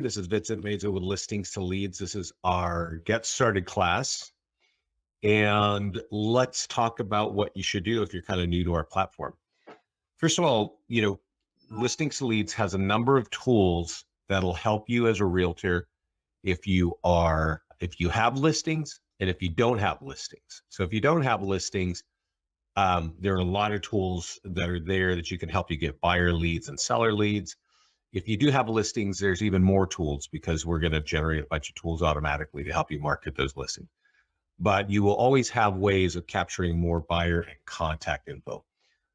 This is Vincent Meza with Listings to Leads. This is our Get Started class. And let's talk about what you should do if you're kind of new to our platform. First of all, Listings to Leads has a number of tools that'll help you as a realtor if you have listings and if you don't have listings. So if you don't have listings, there are a lot of tools that are there that you can help you get buyer leads and seller leads. If you do have listings, there's even more tools because we're going to generate a bunch of tools automatically to help you market those listings. But you will always have ways of capturing more buyer and contact info.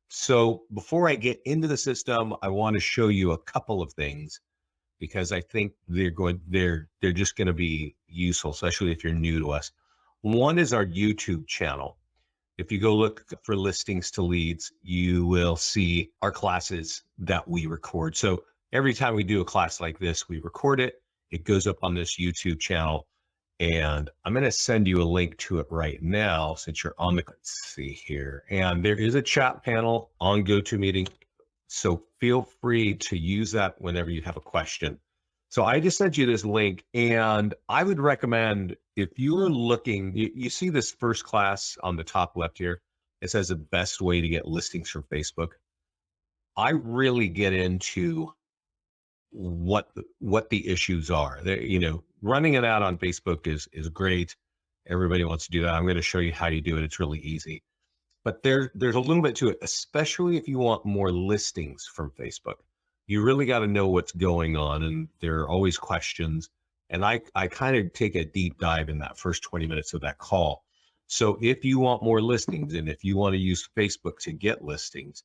So before I get into the system, I want to show you a couple of things because I think they're just going to be useful, especially if you're new to us. One is our YouTube channel. If you go look for Listings to Leads, you will see our classes that we record. So every time we do a class like this, we record it. It goes up on this YouTube channel. And I'm going to send you a link to it right now since you're on let's see here. And there is a chat panel on GoToMeeting. So feel free to use that whenever you have a question. So I just sent you this link, and I would recommend if you're looking, you see this first class on the top left here. It says the best way to get listings from Facebook. I really get into what the issues are. Running an ad on Facebook is great. Everybody wants to do that. I'm going to show you how you do it. It's really easy. But there's a little bit to it, especially if you want more listings from Facebook. You really got to know what's going on, and there are always questions. And I kind of take a deep dive in that first 20 minutes of that call. So if you want more listings and if you want to use Facebook to get listings,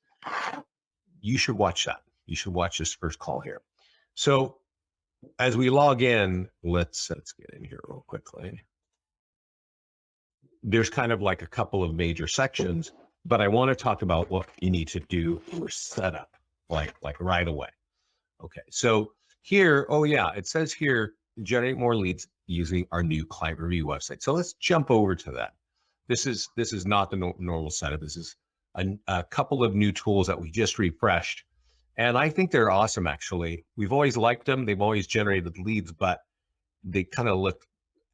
you should watch that. You should watch this first call here. So as we log in, let's get in here real quickly. There's kind of like a couple of major sections, but I want to talk about what you need to do for setup, like right away. Okay, so here, it says here, generate more leads using our new client review website. So let's jump over to that. This is not the normal setup. This is a couple of new tools that we just refreshed. And I think they're awesome, actually. We've always liked them. They've always generated leads, but they kind of look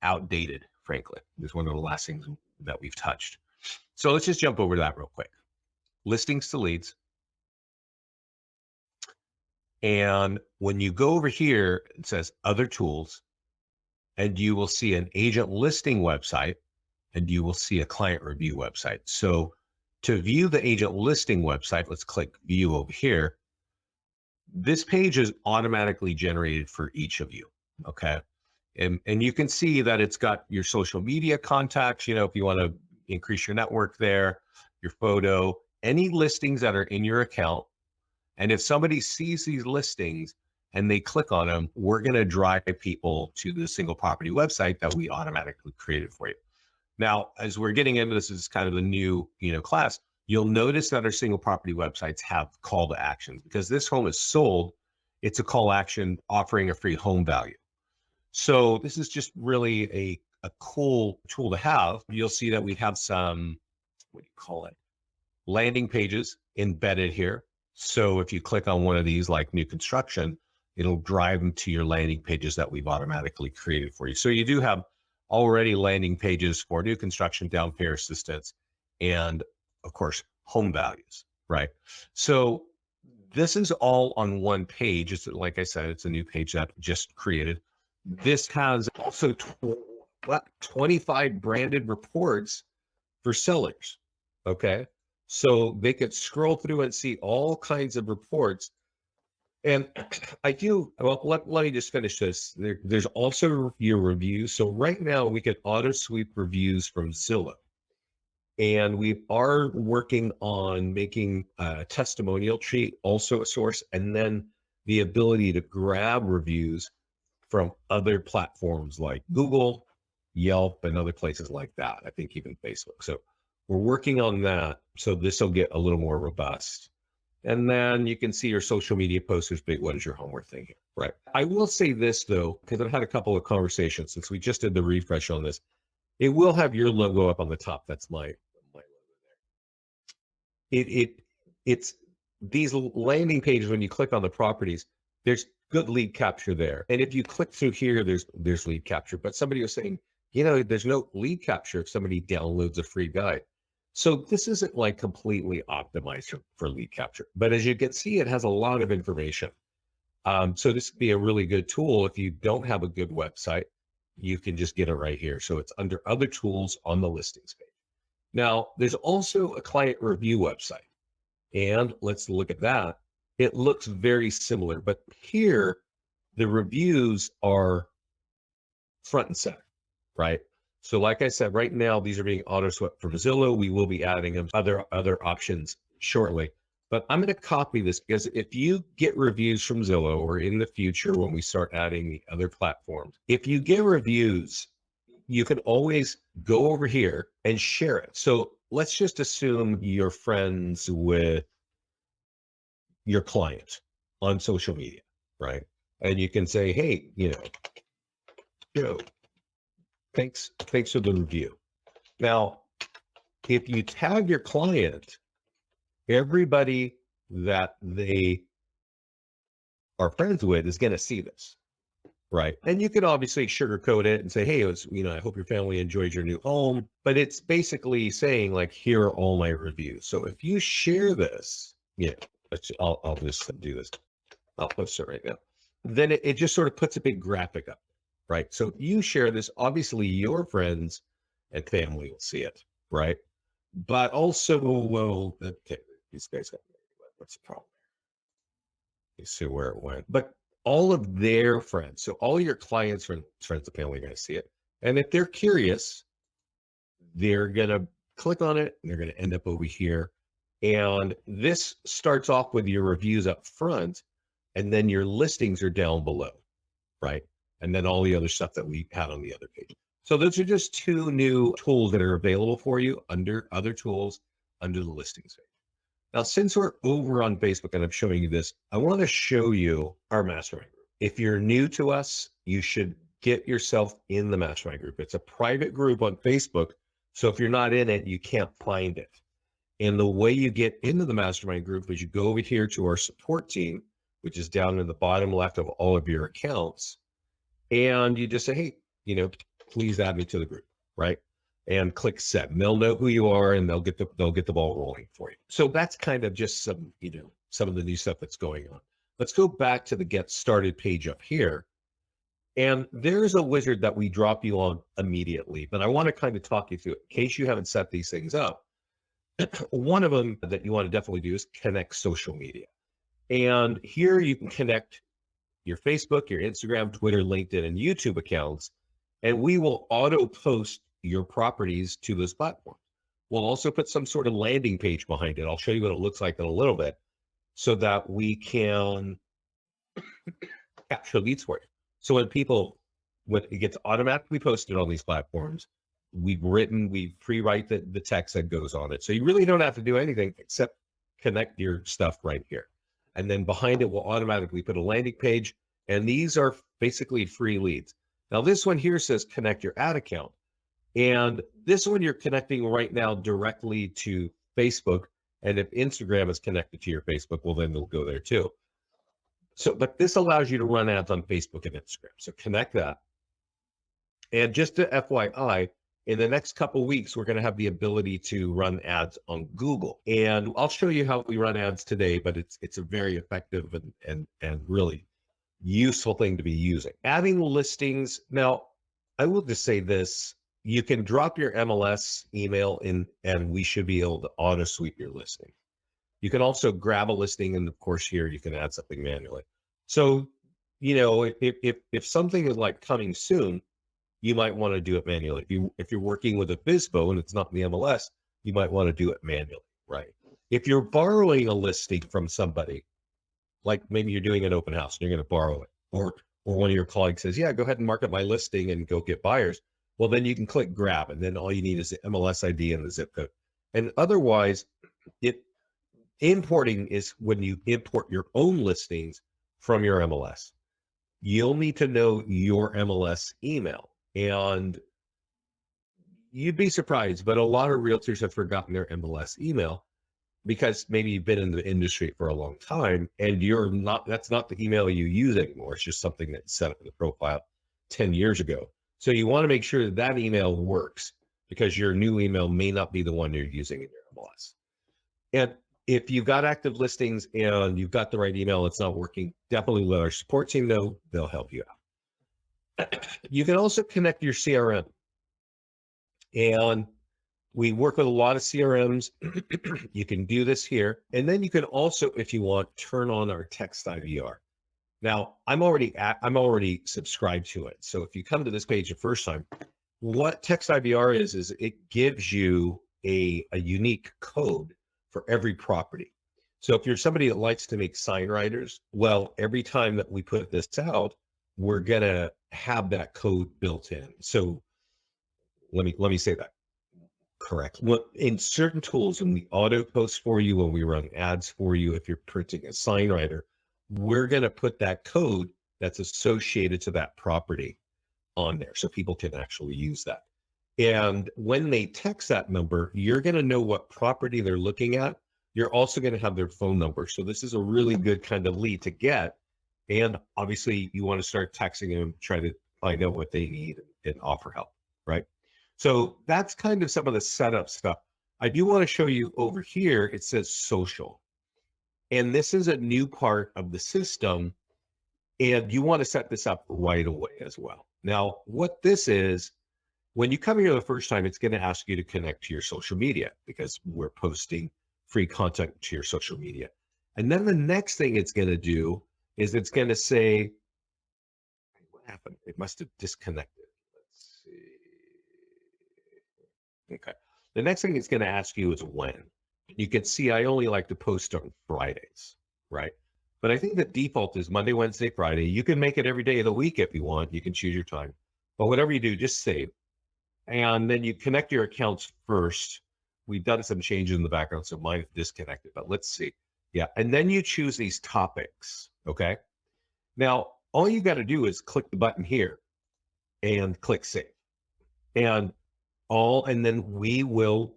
outdated, frankly. It's one of the last things that we've touched. So let's just jump over to that real quick. Listings to Leads. And when you go over here, it says Other Tools, and you will see an agent listing website, and you will see a client review website. So to view the agent listing website, let's click View over here. This page is automatically generated for each of you, okay? And you can see that it's got your social media contacts, if you want to increase your network there, your photo, any listings that are in your account. And if somebody sees these listings and they click on them, we're going to drive people to the single property website that we automatically created for you. Now, as we're getting into this is kind of the new, class, you'll notice that our single property websites have call to actions because this home is sold. It's a call action offering a free home value. So this is just really a cool tool to have. You'll see that we have some, landing pages embedded here. So if you click on one of these like new construction, it'll drive them to your landing pages that we've automatically created for you. So you do have already landing pages for new construction, down payment assistance, and of course, home values, right? So this is all on one page. It's like I said, it's a new page that just created. This has also 25 branded reports for sellers, okay? So they could scroll through and see all kinds of reports. And let me just finish this. There's also your reviews. So right now we can auto sweep reviews from Zillow. And we are working on making a testimonial tree also a source, and then the ability to grab reviews from other platforms like Google, Yelp, and other places like that. I think even Facebook. So we're working on that. So this will get a little more robust. And then you can see your social media posters, but what is your homework thing here, right? I will say this though, because I've had a couple of conversations since we just did the refresh on this. It will have your logo up on the top. That's my logo there. It's these landing pages, when you click on the properties, there's good lead capture there. And if you click through here, there's lead capture. But somebody was saying, there's no lead capture if somebody downloads a free guide. So this isn't like completely optimized for lead capture. But as you can see, it has a lot of information. So this could be a really good tool. If you don't have a good website, you can just get it right here. So it's under other tools on the listings page. Now, there's also a client review website. And let's look at that. It looks very similar, but here the reviews are front and center, right? So like I said, right now, these are being auto swept from Zillow. We will be adding them other options shortly, but I'm going to copy this because if you get reviews from Zillow or in the future, when we start adding the other platforms, if you get reviews, you can always go over here and share it. So let's just assume you're friends with your client on social media, right? And you can say, hey, Joe, thanks for the review. Now, if you tag your client, everybody that they are friends with is going to see this, right? And you can obviously sugarcoat it and say, hey, I hope your family enjoyed your new home. But it's basically saying like, here are all my reviews. So if you share this, I'll just do this. I'll post it right now. Then it just sort of puts a big graphic up, right? So if you share this, obviously your friends and family will see it, right? But also, well, okay, these guys got, what's the problem? You see where it went. But all of their friends, so all your clients, friends and family are going to see it. And if they're curious, they're going to click on it. And they're going to end up over here. And this starts off with your reviews up front, and then your listings are down below, right? And then all the other stuff that we had on the other page. So those are just two new tools that are available for you under other tools under the listings page. Now, since we're over on Facebook and I'm showing you this, I want to show you our mastermind group. If you're new to us, you should get yourself in the mastermind group. It's a private group on Facebook. So if you're not in it, you can't find it. And the way you get into the mastermind group is you go over here to our support team, which is down in the bottom left of all of your accounts. And you just say, hey, please add me to the group, right? And click send. And they'll know who you are and they'll get the ball rolling for you. So that's kind of just some of the new stuff that's going on. Let's go back to the get started page up here. And there's a wizard that we drop you on immediately, but I want to kind of talk you through it in case you haven't set these things up. One of them that you want to definitely do is connect social media. And here you can connect your Facebook, your Instagram, Twitter, LinkedIn, and YouTube accounts, and we will auto post your properties to those platforms. We'll also put some sort of landing page behind it. I'll show you what it looks like in a little bit so that we can capture leads for you. So when it gets automatically posted on these platforms, we pre-write the text that goes on it. So you really don't have to do anything except connect your stuff right here. And then behind it, we'll automatically put a landing page. And these are basically free leads. Now, this one here says connect your ad account. And this one you're connecting right now directly to Facebook. And if Instagram is connected to your Facebook, well, then they'll go there too. So, but this allows you to run ads on Facebook and Instagram. So connect that. And just to FYI, in the next couple of weeks, we're going to have the ability to run ads on Google. And I'll show you how we run ads today, but it's a very effective and really useful thing to be using. Adding listings. Now, I will just say this. You can drop your MLS email in, and we should be able to auto sweep your listing. You can also grab a listing, and of course here you can add something manually. So, if something is like coming soon, you might want to do it manually. If you're working with a FSBO and it's not in the MLS, you might want to do it manually, right? If you're borrowing a listing from somebody, like maybe you're doing an open house and you're going to borrow it, or one of your colleagues says, yeah, go ahead and market my listing and go get buyers. Well, then you can click grab, and then all you need is the MLS ID and the zip code. And otherwise, importing is when you import your own listings from your MLS. You'll need to know your MLS email. And you'd be surprised, but a lot of realtors have forgotten their MLS email. because maybe you've been in the industry for a long time and that's not the email you use anymore. It's just something that's set up in the profile 10 years ago. So you want to make sure that that email works because your new email may not be the one you're using in your MLS. And if you've got active listings and you've got the right email, it's not working, definitely let our support team know. They'll help you out. You can also connect your CRM. And we work with a lot of CRMs. You can do this here. And then you can also, if you want, turn on our text IVR. Now, I'm already subscribed to it. So if you come to this page the first time, what text IVR is it gives you a unique code for every property. So if you're somebody that likes to make sign writers, well, every time that we put this out, we're gonna have that code built in. So let me say that correct. Well, in certain tools, when we auto post for you, when we run ads for you, if you're printing a sign writer, we're going to put that code that's associated to that property on there so people can actually use that. And when they text that number, you're going to know what property they're looking at. You're also going to have their phone number. So this is a really good kind of lead to get. And obviously you want to start texting them, try to find out what they need and offer help, right? So that's kind of some of the setup stuff. I do want to show you over here, it says social. And this is a new part of the system. And you want to set this up right away as well. Now, what this is, when you come here the first time, it's going to ask you to connect to your social media because we're posting free content to your social media. And then the next thing it's going to do is it's going to say, what happened? It must have disconnected. Let's see. Okay. The next thing it's going to ask you is when. You can see I only like to post on Fridays, right? But I think the default is Monday, Wednesday, Friday. You can make it every day of the week if you want. You can choose your time. But whatever you do, just save. And then you connect your accounts first. We've done some changes in the background, so mine is disconnected, but let's see. Yeah, and then you choose these topics, okay? Now, all you got to do is click the button here and click save. And then we will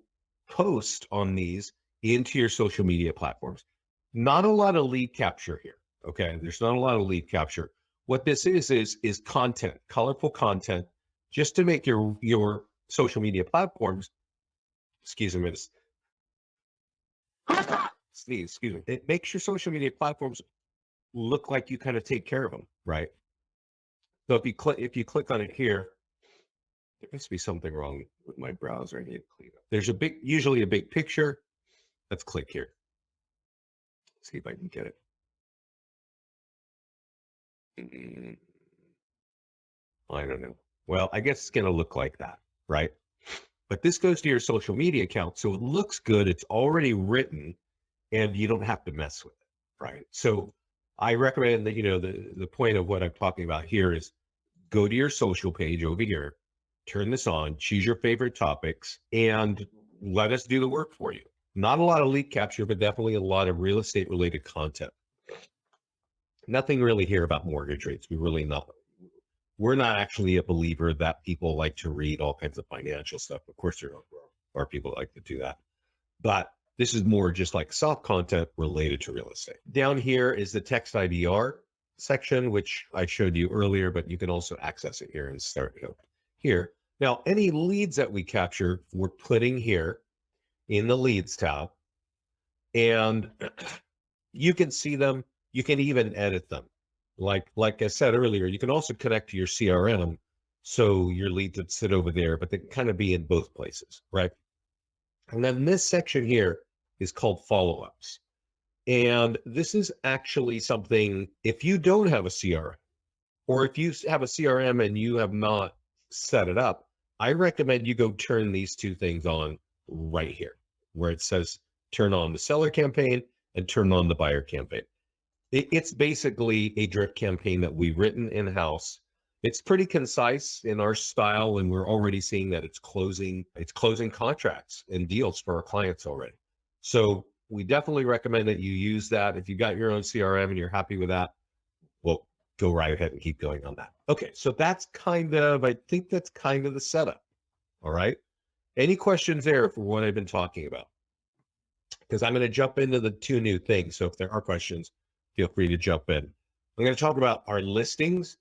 post on these into your social media platforms. Not a lot of lead capture here, okay? There's not a lot of lead capture. What this is content, colorful content, just to make your social media platforms, excuse me, excuse me, it makes your social media platforms look like you kind of take care of them, right? So if you click on it here, there must be something wrong with my browser. I need to clean up. There's usually a big picture. Let's click here. See if I can get it. I don't know. Well, I guess it's going to look like that, right? But this goes to your social media account. So it looks good. It's already written and you don't have to mess with it, right? So I recommend that, the point of what I'm talking about here is go to your social page over here, turn this on, choose your favorite topics, and let us do the work for you. Not a lot of lead capture, but definitely a lot of real estate related content. Nothing really here about mortgage rates. We're not actually a believer that people like to read all kinds of financial stuff. Of course, there are people that like to do that. But this is more just like soft content related to real estate. Down here is the text IVR section, which I showed you earlier, but you can also access it here and start it here. Now, any leads that we capture, we're putting here in the leads tab, and you can see them. You can even edit them. Like I said earlier, you can also connect to your CRM. So your leads that sit over there, but they can kind of be in both places, right? And then this section here is called follow-ups. And this is actually something, if you don't have a CRM, or if you have a CRM and you have not set it up, I recommend you go turn these two things on right here, where it says turn on the seller campaign and turn on the buyer campaign. It's basically a drip campaign that we've written in-house. It's pretty concise in our style, and we're already seeing that it's closing contracts and deals for our clients already. So we definitely recommend that you use that. If you got your own CRM and you're happy with that, well, go right ahead and keep going on that. Okay, so I think that's kind of the setup. All right. Any questions there for what I've been talking about? because I'm going to jump into the two new things. So if there are questions, feel free to jump in. I'm going to talk about our listings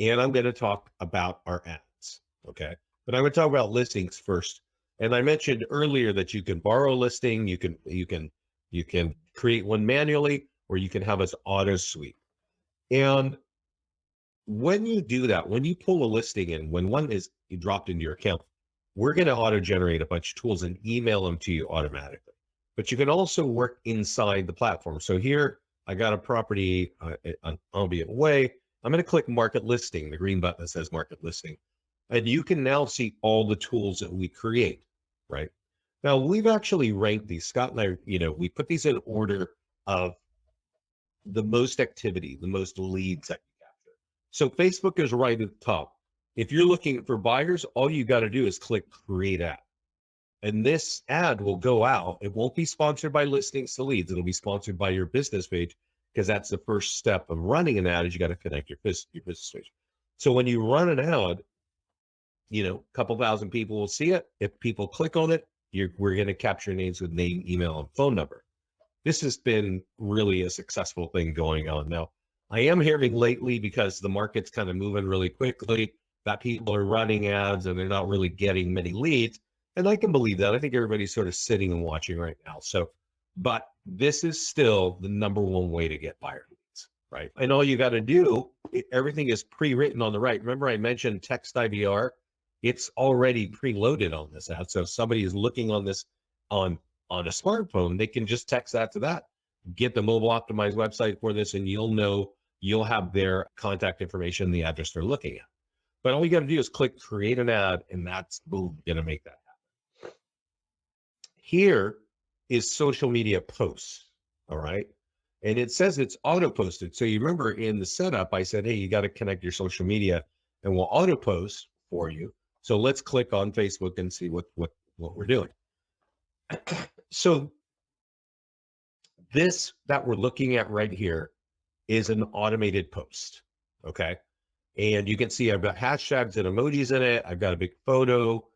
and I'm going to talk about our ads. Okay. But I'm going to talk about listings first. And I mentioned earlier that you can borrow a listing, you can create one manually, or you can have us auto sweep. And when you do that, when you pull a listing in, when one is dropped into your account, we're going to auto generate a bunch of tools and email them to you automatically. But you can also work inside the platform. So here I got a property on Albeit Way. I'm going to click market listing, the green button that says market listing. And you can now see all the tools that we create, right? Now we've actually ranked these. Scott and I, we put these in order of the most activity, the most leads that you capture. So Facebook is right at the top. If you're looking for buyers, all you got to do is click create ad. And this ad will go out. It won't be sponsored by Listings to Leads. It'll be sponsored by your business page, because that's the first step of running an ad is you got to connect your business page. So when you run an ad, a couple thousand people will see it. If people click on it, we're going to capture names with name, email, and phone number. This has been really a successful thing going on. Now, I am hearing lately, because the market's kind of moving really quickly, that people are running ads and they're not really getting many leads. And I can believe that. I think everybody's sort of sitting and watching right now. So, but this is still the number one way to get buyer leads, right? And all you got to do, everything is pre-written on the right. Remember I mentioned text IVR? It's already preloaded on this ad. So if somebody is looking on this on a smartphone, they can just text that to that, get the mobile optimized website for this, and you'll have their contact information, the address they're looking at. But all you got to do is click create an ad, and that's boom, going to make that happen. Here is social media posts. All right. And it says it's auto posted. So you remember in the setup, I said, hey, you got to connect your social media and we'll auto post for you. So let's click on Facebook and see what we're doing. So this that we're looking at right here is an automated post. Okay. And you can see I've got hashtags and emojis in it. I've got a big photo,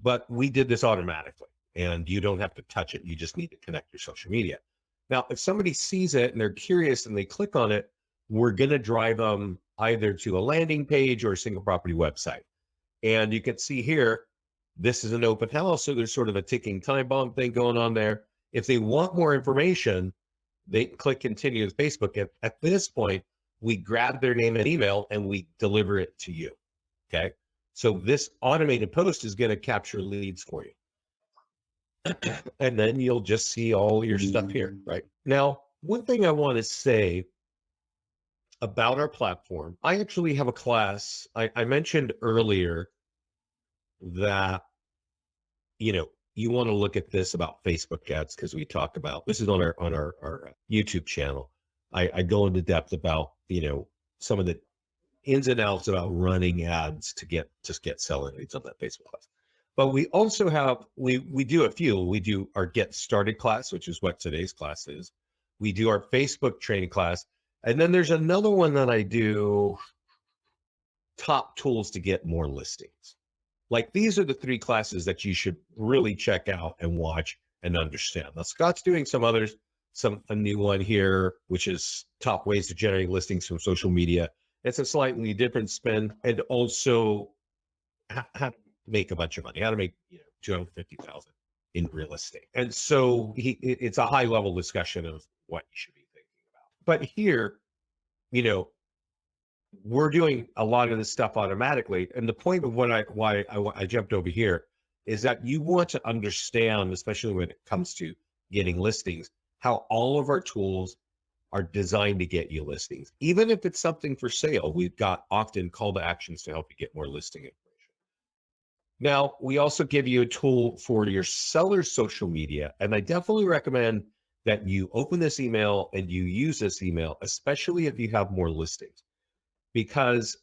but we did this automatically and you don't have to touch it. You just need to connect your social media. Now, if somebody sees it and they're curious and they click on it, we're going to drive them either to a landing page or a single property website. And you can see here, this is an open house. So there's sort of a ticking time bomb thing going on there. If they want more information, they click continue with Facebook. And at this point, we grab their name and email and we deliver it to you. Okay. So this automated post is going to capture leads for you. And then you'll just see all your stuff here, right? Now, one thing I want to say about our platform, I actually have a class. I mentioned earlier that, you want to look at this about Facebook ads, because we talk about, this is on our YouTube channel. I go into depth about, some of the ins and outs about running ads to get selling leads on that Facebook class. But we also have, we do a few. We do our Get Started class, which is what today's class is. We do our Facebook training class. And then there's another one that I do, top tools to get more listings. Like these are the 3 classes that you should really check out and watch and understand. Now Scott's doing some others, a new one here, which is top ways to generate listings from social media. It's a slightly different spin, and also how to make a bunch of money, how to make 250,000 in real estate. And so it's a high level discussion of what you should be thinking about. But here, we're doing a lot of this stuff automatically. And the point of why I jumped over here is that you want to understand, especially when it comes to getting listings, how all of our tools are designed to get you listings. Even if it's something for sale, we've got often call to actions to help you get more listing information. Now, we also give you a tool for your seller's social media. And I definitely recommend that you open this email and you use this email, especially if you have more listings, because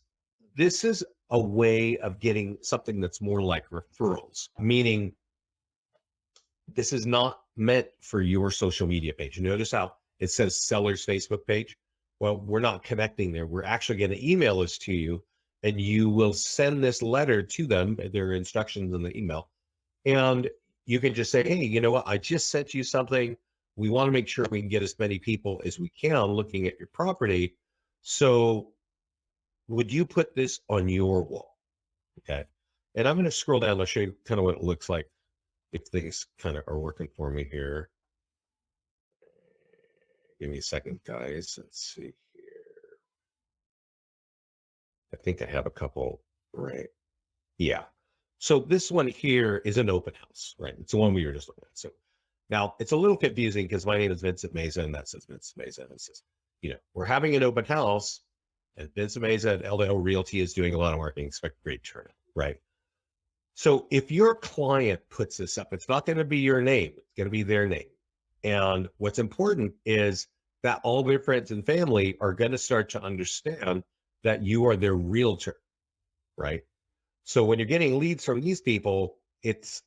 this is a way of getting something that's more like referrals, meaning this is not meant for your social media page. Notice how it says seller's Facebook page. Well, we're not connecting there. We're actually going to email this to you, and you will send this letter to them, their instructions in the email. And you can just say, hey, you know what? I just sent you something. We want to make sure we can get as many people as we can looking at your property. So would you put this on your wall? Okay. And I'm going to scroll down. I'll show you kind of what it looks like if things kind of are working for me here. Give me a second, guys. Let's see here. I think I have a couple, right? Yeah. So this one here is an open house, right? It's the one we were just looking at. So now it's a little confusing because my name is Vincent Meza and that says Vincent Meza. And it says, we're having an open house and Vincent Meza at LDL Realty is doing a lot of marketing, expect great turnout, right? So if your client puts this up, it's not going to be your name, it's going to be their name. And what's important is that all their friends and family are going to start to understand that you are their realtor, right? So when you're getting leads from these people,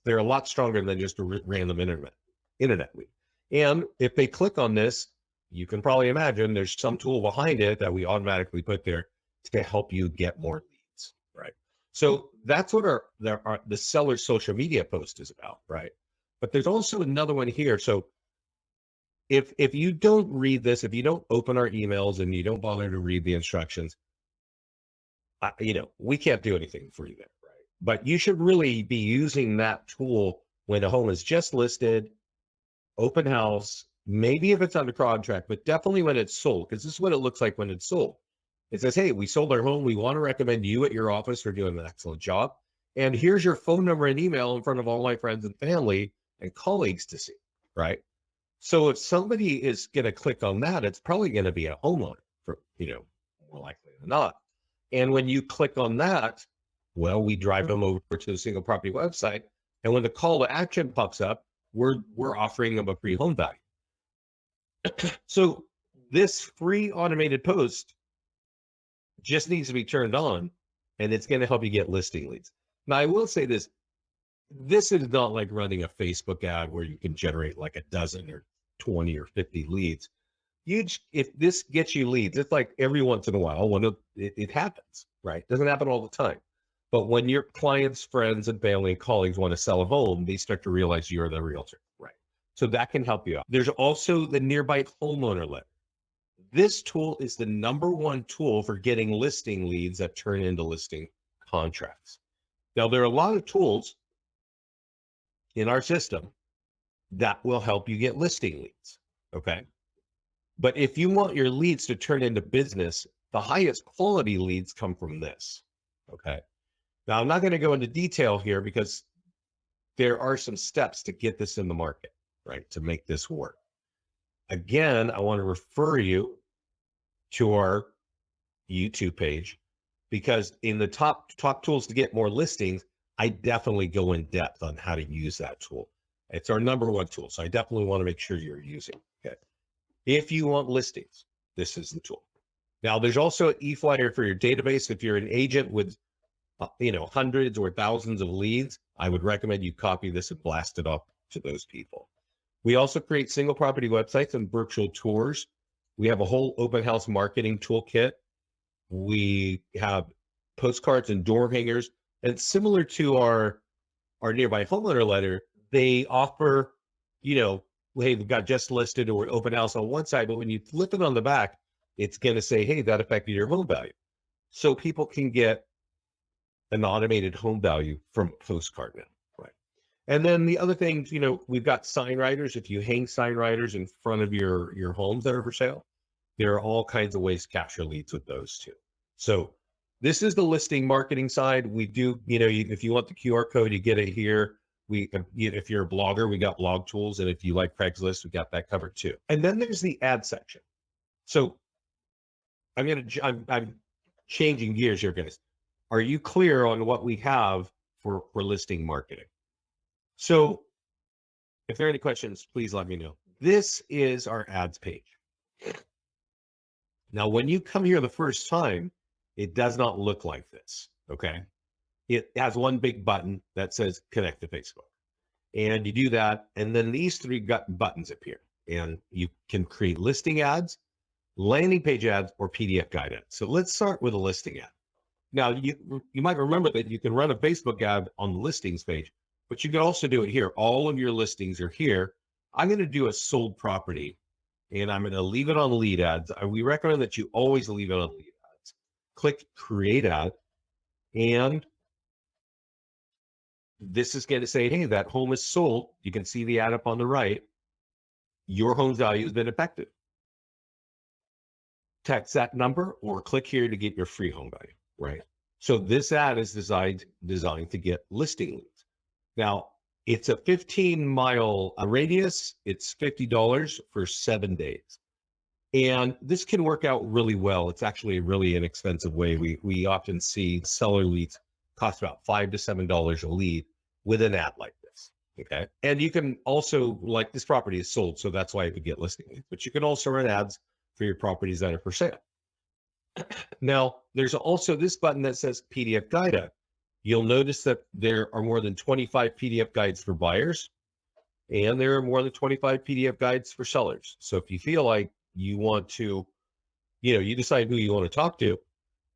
they're a lot stronger than just a random internet lead. And if they click on this, you can probably imagine there's some tool behind it that we automatically put there to help you get more leads, right? So that's what the seller social media post is about, right? But there's also another one here. So if you don't read this, if you don't open our emails and you don't bother to read the instructions, we can't do anything for you there, right? But you should really be using that tool when a home is just listed, open house, maybe if it's under contract, but definitely when it's sold, because this is what it looks like when it's sold. It says, hey, we sold our home. We want to recommend you at your office for doing an excellent job. And here's your phone number and email in front of all my friends and family and colleagues to see, right? So if somebody is going to click on that, it's probably going to be a homeowner for, more likely than not. And when you click on that, well, we drive them over to the single property website. And when the call to action pops up, we're offering them a free home value. So this free automated post just needs to be turned on and it's going to help you get listing leads. Now, I will say this is not like running a Facebook ad where you can generate like a dozen or 20 or 50 leads. If this gets you leads, it's like every once in a while when it happens, right? It doesn't happen all the time. But when your clients, friends, and family and colleagues want to sell a home, they start to realize you're the realtor, right? So that can help you out. There's also the Nearby Homeowner Letter. This tool is the #1 tool for getting listing leads that turn into listing contracts. Now, there are a lot of tools in our system that will help you get listing leads, okay? But if you want your leads to turn into business, the highest quality leads come from this, okay? Now, I'm not going to go into detail here because there are some steps to get this in the market, right, to make this work. Again, I want to refer you to our YouTube page because in the top tools to get more listings, I definitely go in depth on how to use that tool. It's our #1 tool, so I definitely want to make sure you're using it. Okay. If you want listings, this is the tool. Now, there's also an eFlyer for your database. If you're an agent with, hundreds or thousands of leads, I would recommend you copy this and blast it off to those people. We also create single property websites and virtual tours. We have a whole open house marketing toolkit. We have postcards and door hangers. And similar to our Nearby Homeowner Letter, they offer, hey, we've got just listed or open house on one side, but when you flip it on the back, it's going to say, hey, that affected your home value. So people can get an automated home value from a postcard now, right? And then the other things, we've got sign writers. If you hang sign writers in front of your homes that are for sale, there are all kinds of ways to capture leads with those too. So this is the listing marketing side. We do, if you want the QR code, you get it here. If you're a blogger, we got blog tools. And if you like Craigslist, we got that covered too. And then there's the ad section. So I'm changing gears here, guys. Are you clear on what we have for listing marketing? So if there are any questions, please let me know. This is our ads page. Now, when you come here the first time, it does not look like this, okay? It has one big button that says connect to Facebook. And you do that, and then these 3 buttons appear. And you can create listing ads, landing page ads, or PDF guide ads. So let's start with a listing ad. Now, you might remember that you can run a Facebook ad on the listings page, But you can also do it here. All of your listings are here. I'm going to do a sold property and I'm going to leave it on lead ads. We recommend that you always leave it on lead ads. Click create ad. And this is going to say, hey, that home is sold. You can see the ad up on the right. Your home's value has been affected. Text that number or click here to get your free home value, right? So this ad is designed to get listing leads. Now, it's a 15-mile radius. It's $50 for 7 days. And this can work out really well. It's actually a really inexpensive way. We often see seller leads cost about $5 to $7 a lead with an ad like this. Okay. And you can also, like this property is sold, so that's why you could get listing leads, but you can also run ads for your properties that are for sale. Now, there's also this button that says PDF guide. You'll notice that there are more than 25 PDF guides for buyers, and there are more than 25 PDF guides for sellers. So if you feel like you want to, you decide who you want to talk to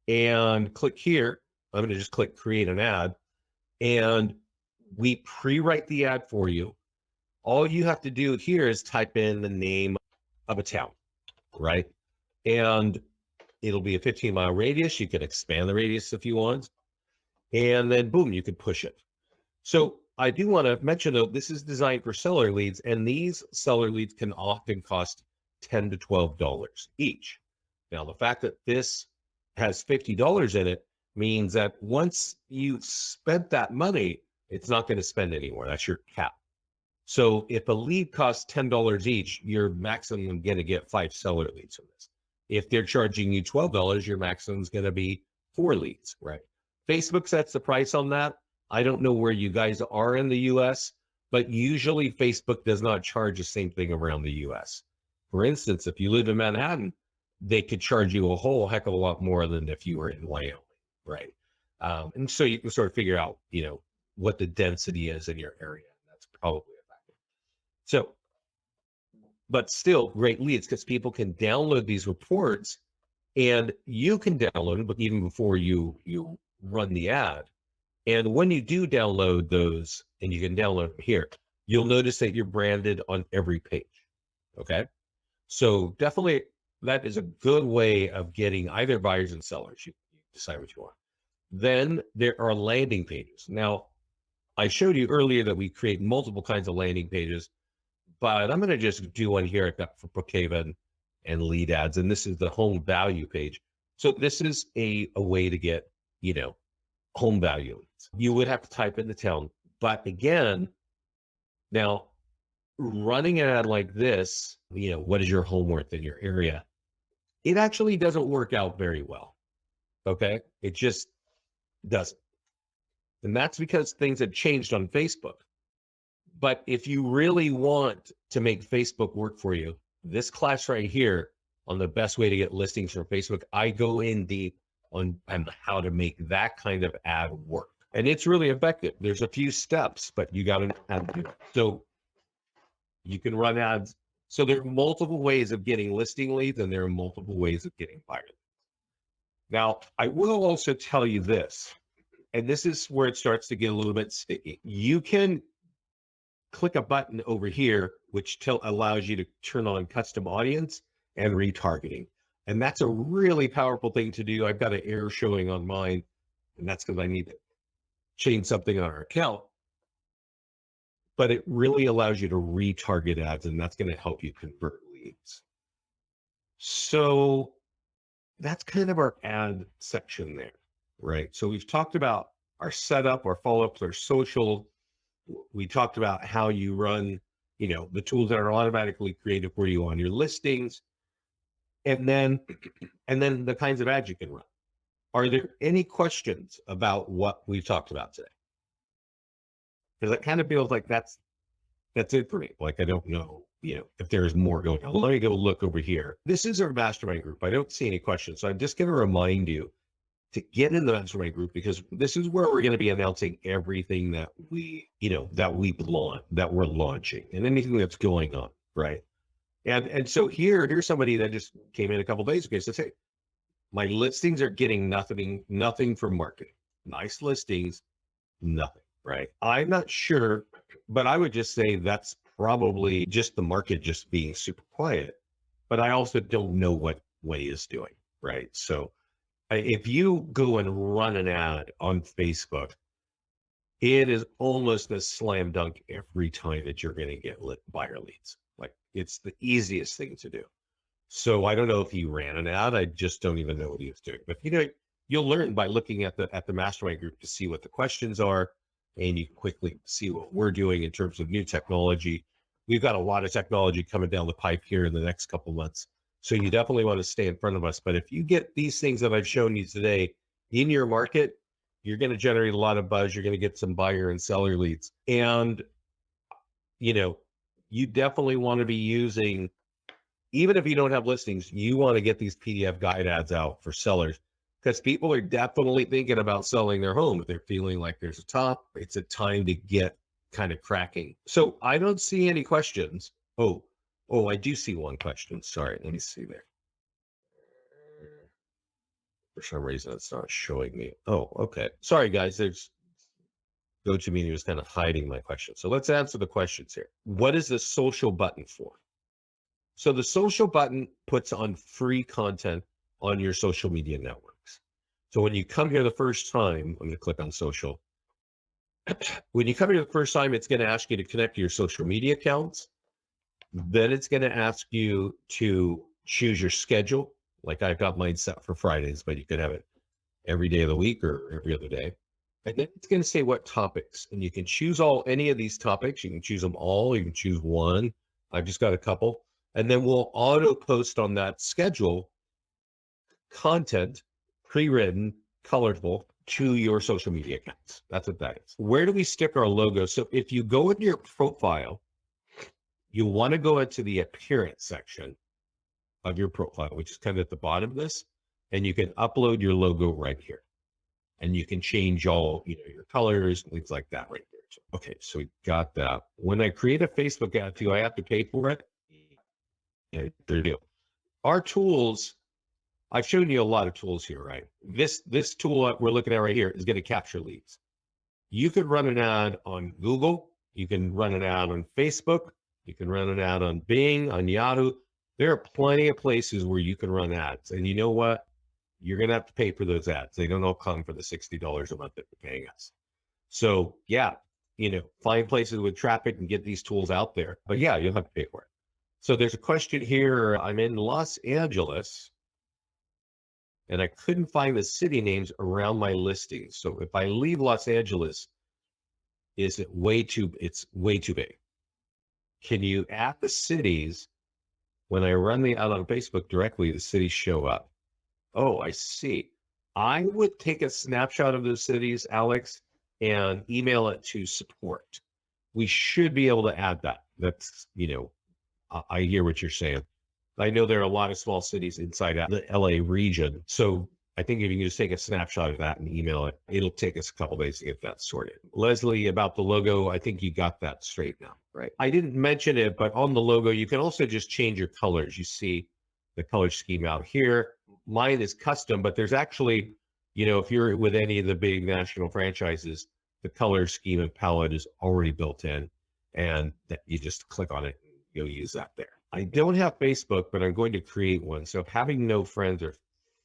and click here, I'm going to just click create an ad, and we pre-write the ad for you. All you have to do here is type in the name of a town, right? And it'll be a 15-mile radius. You can expand the radius if you want. And then boom, you can push it. So I do want to mention though, this is designed for seller leads, and these seller leads can often cost $10 to $12 each. Now, the fact that this has $50 in it means that once you spent that money, it's not going to spend anymore. That's your cap. So if a lead costs $10 each, you're maximum going to get 5 seller leads from this. If they're charging you $12, your maximum is going to be 4 leads, right? Facebook sets the price on that. I don't know where you guys are in the US, but usually Facebook does not charge the same thing around the US. For instance, if you live in Manhattan, they could charge you a whole heck of a lot more than if you were in Wyoming, right? And so you can sort of figure out, what the density is in your area. That's probably a factor. So, but still great leads because people can download these reports, and you can download them, but even before you run the ad. And when you do download those, and you can download them here, you'll notice that you're branded on every page. Okay. So definitely that is a good way of getting either buyers and sellers. You decide what you want. Then there are landing pages. Now, I showed you earlier that we create multiple kinds of landing pages, but I'm going to just do one here. I've got for Brookhaven and lead ads, and this is the home value page. So this is a way to get, home value leads. You would have to type in the town, but again, now running an ad like this, what is your home worth in your area? It actually doesn't work out very well. Okay. It just doesn't. And that's because things have changed on Facebook. But if you really want to make Facebook work for you, this class right here on the best way to get listings from Facebook, I go in deep on how to make that kind of ad work. And it's really effective. There's a few steps, but you got to know how to do it. So you can run ads. So there are multiple ways of getting listing leads, and there are multiple ways of getting buyer leads. Now, I will also tell you this, and this is where it starts to get a little bit sticky. You can click a button over here, which allows you to turn on custom audience and retargeting. And that's a really powerful thing to do. I've got an error showing on mine, and that's because I need to change something on our account. But it really allows you to retarget ads, and that's going to help you convert leads. So that's kind of our ad section there, right? So we've talked about our setup, our follow-ups, our social. We talked about how you run, the tools that are automatically created for you on your listings, and then the kinds of ads you can run. Are there any questions about what we've talked about today? Because it kind of feels like that's it for me. Like, I don't know, if there's more going on. Let me go look over here. This is our mastermind group. I don't see any questions. So I'm just going to remind you to get in the mastermind group, because this is where we're going to be announcing everything that that we're launching, and anything that's going on, right? And so here's somebody that just came in a couple of days ago. Says, hey, my listings are getting nothing from marketing. Nice listings, nothing. right? I'm not sure, but I would just say that's probably just the market just being super quiet. But I also don't know what Way is doing, right? So if you go and run an ad on Facebook, it is almost a slam dunk every time that you're going to get buyer leads. Like it's the easiest thing to do. So I don't know if he ran an ad. I just don't even know what he was doing. But you'll learn by looking at the mastermind group to see what the questions are, and you quickly see what we're doing in terms of new technology. We've got a lot of technology coming down the pipe here in the next couple of months. So you definitely want to stay in front of us. But if you get these things that I've shown you today in your market, you're going to generate a lot of buzz. You're going to get some buyer and seller leads. And, you definitely want to be using, even if you don't have listings, you want to get these PDF guide ads out for sellers because people are definitely thinking about selling their home. If they're feeling like there's a top, it's a time to get kind of cracking. So I don't see any questions. Oh, I do see one question. Sorry, let me see there. For some reason, it's not showing me. Oh, okay. Sorry, guys. There's GoToMeeting was kind of hiding my question. So let's answer the questions here. What is the social button for? So the social button puts on free content on your social media networks. So when you come here the first time, I'm going to click on social. When you come here the first time, it's going to ask you to connect to your social media accounts. Then it's going to ask you to choose your schedule. Like I've got mine set for Fridays, but you could have it every day of the week or every other day. And then it's going to say what topics, and you can choose any of these topics. You can choose them all. You can choose one. I've just got a couple. And then we'll auto post on that schedule content, pre-written, colorful, to your social media accounts. That's what that is. Where do we stick our logo? So if you go into your profile, you want to go into the appearance section of your profile, which is kind of at the bottom of this, and you can upload your logo right here. And you can change all, your colors, things like that right there. So, okay, so we got that. When I create a Facebook ad, do I have to pay for it? Yeah, there you go. Our tools, I've shown you a lot of tools here, right? This tool that we're looking at right here is going to capture leads. You could run an ad on Google. You can run an ad on Facebook. You can run an ad on Bing, on Yahoo. There are plenty of places where you can run ads. And you know what? You're going to have to pay for those ads. They don't all come for the $60 a month that you're paying us. So yeah, find places with traffic and get these tools out there. But yeah, you'll have to pay for it. So there's a question here. I'm in Los Angeles and I couldn't find the city names around my listings. So if I leave Los Angeles, it's way too big. Can you add the cities? When I run the ad on Facebook directly, the cities show up. Oh, I see. I would take a snapshot of those cities, Alex, and email it to support. We should be able to add that. That's, I hear what you're saying. I know there are a lot of small cities inside the LA region. So I think if you can just take a snapshot of that and email it, it'll take us a couple days to get that sorted. Leslie, about the logo, I think you got that straight now, right? I didn't mention it, but on the logo, you can also just change your colors. You see the color scheme out here. Mine is custom, but there's actually, if you're with any of the big national franchises, the color scheme and palette is already built in, and that you just click on it, and you'll use that there. I don't have Facebook, but I'm going to create one. So having no friends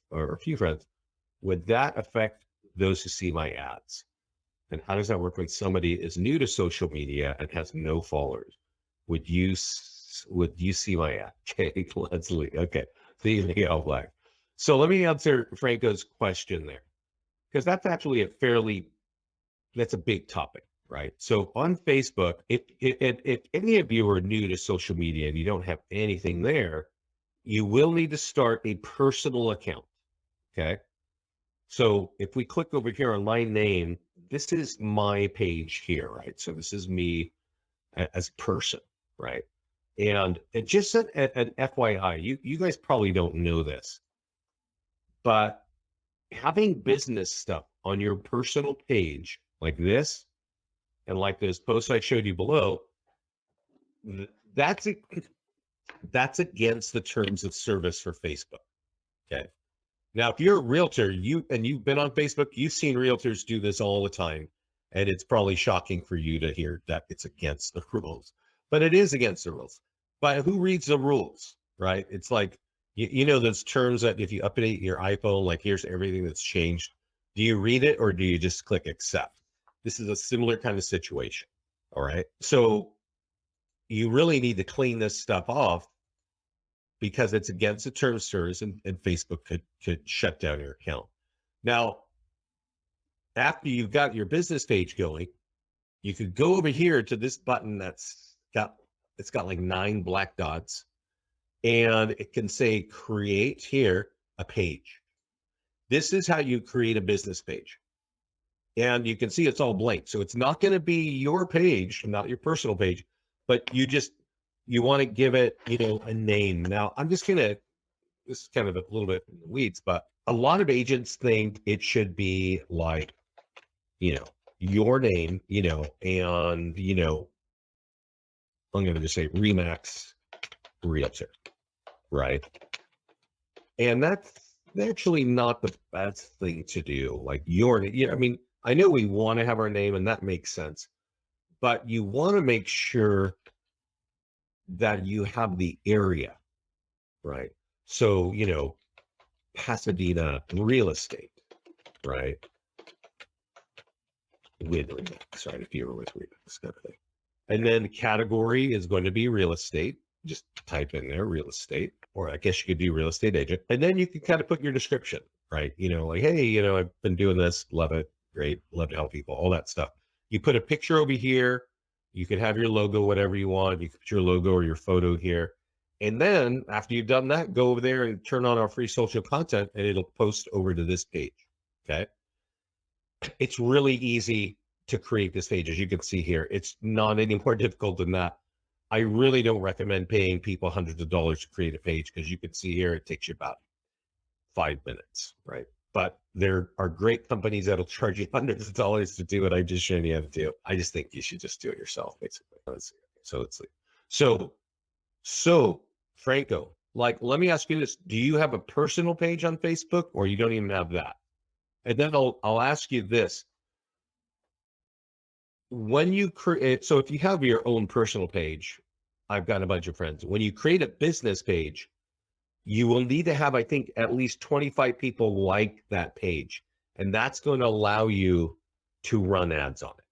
or a few friends, would that affect those who see my ads? And how does that work when somebody is new to social media and has no followers? Would you see my ad? Okay, Leslie. Okay, see you all black. So let me answer Franco's question there, because that's actually that's a big topic, right? So on Facebook, if any of you are new to social media and you don't have anything there, you will need to start a personal account, okay? So if we click over here on my name, this is my page here, right? So this is me as a person, right? And just an FYI, you guys probably don't know this, but having business stuff on your personal page like this, and like those posts I showed you below, that's against the terms of service for Facebook. Okay. Now, if you're a realtor, you've been on Facebook, you've seen realtors do this all the time. And it's probably shocking for you to hear that it's against the rules, but it is against the rules. But who reads the rules, right? It's like, you know, those terms that if you update your iPhone, like here's everything that's changed. Do you read it or do you just click accept? This is a similar kind of situation. All right. So you really need to clean this stuff off because it's against the terms of service, and Facebook could shut down your account. Now, after you've got your business page going, you could go over here to this button it's got like 9 black dots, and it can say create here a page. This is how you create a business page. And you can see it's all blank. So it's not going to be your page, not your personal page, but you want to give it, you know, a name. Now, this is kind of a little bit in the weeds, but a lot of agents think it should be like, you know, your name, you know, and, you know, I'm going to just say Remax Realtor, right? And that's actually not the best thing to do. Like I mean, I know we want to have our name and that makes sense, but you want to make sure that you have the area, right? So, you know, Pasadena real estate, right? With Remax, right? If you were with Remax, kind of thing. And then category is going to be real estate. Just type in there real estate, or I guess you could do real estate agent. And then you can kind of put your description, right? You know, like, hey, you know, I've been doing this, love it, great, love to help people, all that stuff. You put a picture over here. You could have your logo, whatever you want. You can put your logo or your photo here. And then after you've done that, go over there and turn on our free social content, and it'll post over to this page. Okay. It's really easy to create this page. As you can see here, it's not any more difficult than that. I really don't recommend paying people hundreds of dollars to create a page, because you can see here, it takes you about 5 minutes, right? But there are great companies that'll charge you hundreds of dollars to do what I just showed you how to do. I just think you should just do it yourself, basically. So Franco, like, let me ask you this. Do you have a personal page on Facebook, or you don't even have that? And then I'll ask you this. When you create, so if you have your own personal page, I've got a bunch of friends. When you create a business page, you will need to have, I think, at least 25 people like that page. And that's going to allow you to run ads on it.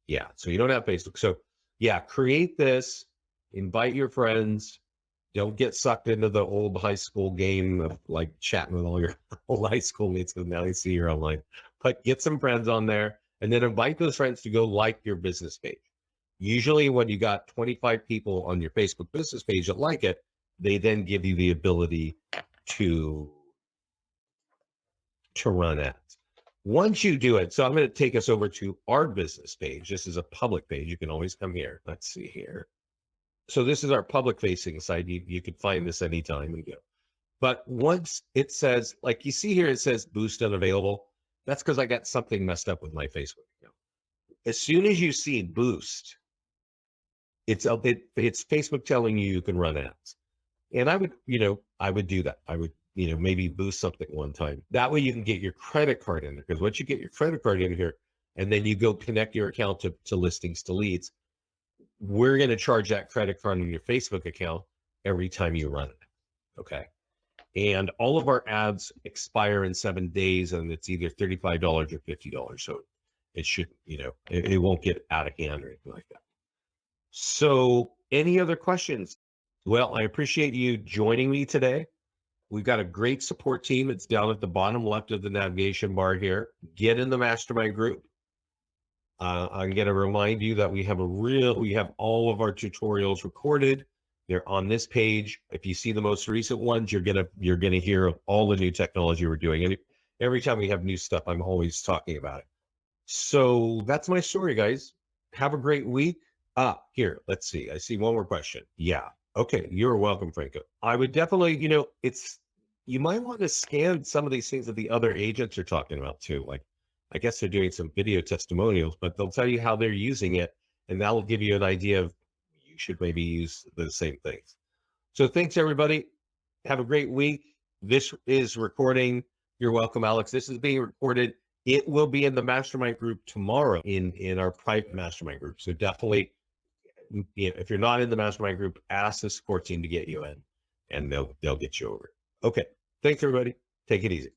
Yeah. So you don't have Facebook. So yeah, create this, invite your friends. Don't get sucked into the old high school game of like chatting with all your old high school mates, because now they see you're online. But get some friends on there, and then invite those friends to go like your business page. Usually when you got 25 people on your Facebook business page that like it, they then give you the ability to run ads. Once you do it, so I'm going to take us over to our business page. This is a public page. You can always come here. Let's see here. So this is our public facing site. You could find this anytime and go. But once it says, like you see here, it says boost unavailable. That's because I got something messed up with my Facebook account. As soon as you see boost, it's Facebook telling you can run ads. And I would do that. I would, maybe boost something one time. That way you can get your credit card in there. Because once you get your credit card in here, and then you go connect your account to listings to leads, we're going to charge that credit card on your Facebook account every time you run it. Okay. And all of our ads expire in 7 days, and it's either $35 or $50. So it should, it won't get out of hand or anything like that. So any other questions? Well, I appreciate you joining me today. We've got a great support team. It's down at the bottom left of the navigation bar here. Get in the mastermind group. I'm going to remind you that we have all of our tutorials recorded. They're on this page. If you see the most recent ones, you're gonna hear of all the new technology we're doing. And every time we have new stuff, I'm always talking about it. So that's my story, guys. Have a great week. Here, let's see. I see one more question. Yeah. Okay. You're welcome, Franco. I would definitely, you might want to scan some of these things that the other agents are talking about too. Like, I guess they're doing some video testimonials, but they'll tell you how they're using it, and that will give you an idea of you should maybe use the same things. So thanks, everybody. Have a great week. This is recording. You're welcome, Alex. This is being recorded It will be in the mastermind group tomorrow in our private mastermind group. So definitely, if you're not in the mastermind group, ask the support team to get you in, and they'll get you over. Okay. Thanks, everybody. Take it easy.